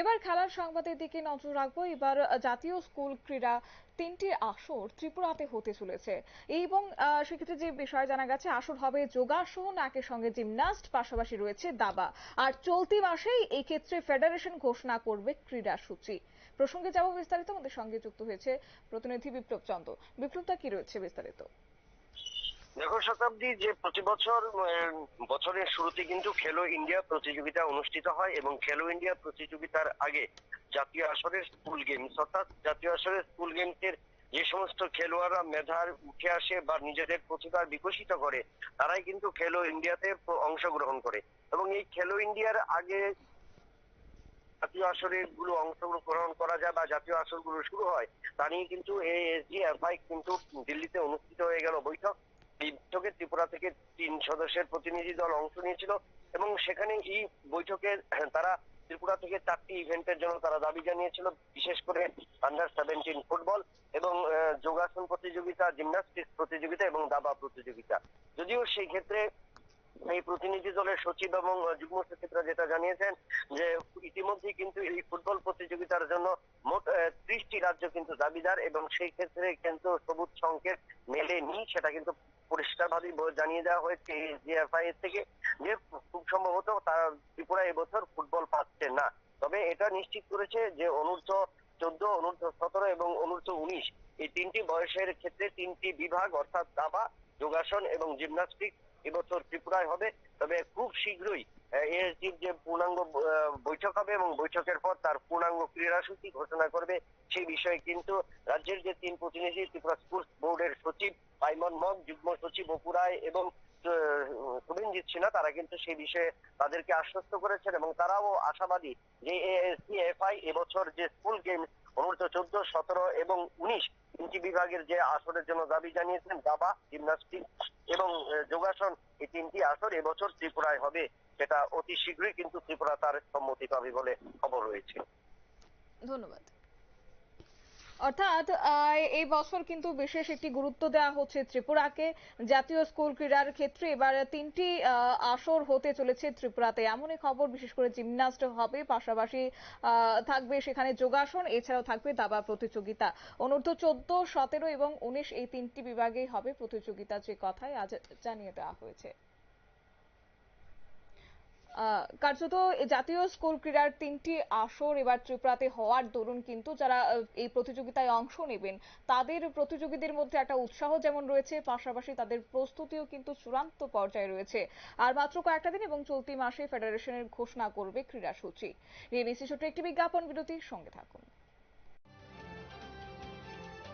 এবার খেলার সংবাদের দিকে নজর রাখবো। এবার জাতীয় স্কুল ক্রীড়া তিনটি আসর ত্রিপুরাতে হতে চলেছে এবং সেক্ষেত্রে যে বিষয় জানা গেছে, আসর হবে যোগাসন, একই সঙ্গে জিমন্যাস্ট, পাশাপাশি রয়েছে দাবা। আর চলতি মাসেই এই ক্ষেত্রে ফেডারেশন ঘোষণা করবে ক্রীড়া সূচি। প্রসঙ্গে যাব বিস্তারিত, আমাদের সঙ্গে যুক্ত হয়েছে প্রতিনিধি বিপ্লব চন্দ্র। বিপ্লবটা কি রয়েছে বিস্তারিত? দেখো শতাব্দী, যে প্রতি বছর বছরের শুরুতে কিন্তু খেলো ইন্ডিয়া প্রতিযোগিতা অনুষ্ঠিত হয় এবং খেলো ইন্ডিয়া প্রতিযোগিতার আগে জাতীয় আসরের স্কুল গেমস, অর্থাৎ জাতীয় আসরের স্কুল গেমসের যে সমস্ত খেলোয়াড়রা মেধার উঠে আসে বা নিজেদের প্রতিভা বিকশিত করে, তারাই কিন্তু খেলো ইন্ডিয়াতে অংশগ্রহণ করে। এবং এই খেলো ইন্ডিয়ার আগে জাতীয় আসরে গুলো অংশগ্রহণ করা যায় বা জাতীয় আসরগুলো শুরু হয়, তা নিয়ে কিন্তু এএসজিএফআই কিন্তু দিল্লিতে অনুষ্ঠিত হয়ে গেল বৈঠক। এই বৈঠকে ত্রিপুরা থেকে 3 সদস্যের প্রতিনিধি দল অংশ নিয়েছিল এবং সেখানে এই বৈঠকে তারা ত্রিপুরা থেকে 4টি ইভেন্টের জন্য তারা দাবি জানিয়েছিল, বিশেষ করে আন্ডার 17 ফুটবল এবং যোগাসন প্রতিযোগিতা, জিমন্যাস্টিক্স প্রতিযোগিতা এবং দাবা প্রতিযোগিতা। যদিও সেই ক্ষেত্রে এই প্রতিনিধি দলের সচিব এবং যুগ্ম সচিবরা যেটা জানিয়েছেন যে ইতিমধ্যে কিন্তু এই ফুটবল প্রতিযোগিতার জন্য মোট 30টি রাজ্য কিন্তু দাবিদার এবং সেই ক্ষেত্রে কিন্তু সবুজ সংকেত মেলেনি, সেটা কিন্তু পরিষ্কারভাবে জানিয়ে দেওয়া হয়েছে জিএফআই এর থেকে, যে খুব সম্ভবত তার ত্রিপুরা এবছর ফুটবল পাচ্ছে না। তবে এটা নিশ্চিত করেছে যে অনূর্ধ্ব 14, অনূর্ধ্ব 17 এবং অনূর্ধ্ব 19 এই 3টি বয়সের ক্ষেত্রে 3টি বিভাগ, অর্থাৎ দাবা, যোগাসন এবং জিমন্যাস্টিক এবছর ত্রিপুরায় হবে। তবে খুব শীঘ্রই এএসডির যে পূর্ণাঙ্গ বৈঠক হবে এবং বৈঠকের পর তার পূর্ণাঙ্গ ক্রীড়াসূচি ঘোষণা করবে। সেই বিষয়ে কিন্তু রাজ্যের যে 3 প্রতিনিধি, ত্রিপুরা স্পোর্টস বোর্ডের সচিব আইমন মগ, যুগ্ম সচিব অপু রায় এবং শুভেঞ্জিৎ সিনহা, তারা কিন্তু সেই বিষয়ে তাদেরকে আশ্বস্ত করেছেন এবং তারাও আশাবাদী যে এএসডিএফআই এবছর যে স্কুল গেমস অনূর্ধ্ব 14, 17 এবং 19 তিনটি বিভাগের যে আসরের জন্য দাবি জানিয়েছেন, দাবা, জিমন্যাস্টিক এবং যোগাসন, এই 3টি আসর এবছর ত্রিপুরায় হবে। সেটা অতি শীঘ্রই কিন্তু ত্রিপুরা তার সম্মতি পাবে বলে খবর রয়েছে। ধন্যবাদ। অর্থাৎ এই বছর কিন্তু বিশেষ একটি গুরুত্ব দেওয়া হচ্ছে ত্রিপুরাকে। জাতীয় স্কুল ক্রীড়ার ক্ষেত্রে এবার তিনটি আসর হতে চলেছে ত্রিপুরাতে, এমনই খবর। বিশেষ করে জিমন্যাস্ট হবে, পাশাপাশি থাকবে সেখানে যোগাসন, এছাড়াও থাকবে দাবা প্রতিযোগিতা। অনূর্ধ্ব 14, 17 এবং 19 এই তিনটি বিভাগেই হবে প্রতিযোগিতা, যে কথাই আজ জানিয়ে দেওয়া হয়েছে। কার্যত জাতীয় স্কুল ক্রীড়ার তিনটি আসর এবার ত্রিপুরাতে হওয়ার দরুন কিন্তু যারা এই প্রতিযোগিতায় অংশ নেবেন, তাদের প্রতিযোগীদের মধ্যে একটা উৎসাহ যেমন রয়েছে, পাশাপাশি তাদের প্রস্তুতিও কিন্তু চূড়ান্ত পর্যায়ে রয়েছে। আর মাত্র কয়েকটা দিন এবং চলতি মাসে ফেডারেশনের ঘোষণা করবে ক্রীড়া সূচি। নিয়ে নিচ্ছি ছোট্ট একটি বিজ্ঞাপন বিরতির সঙ্গে থাকুন।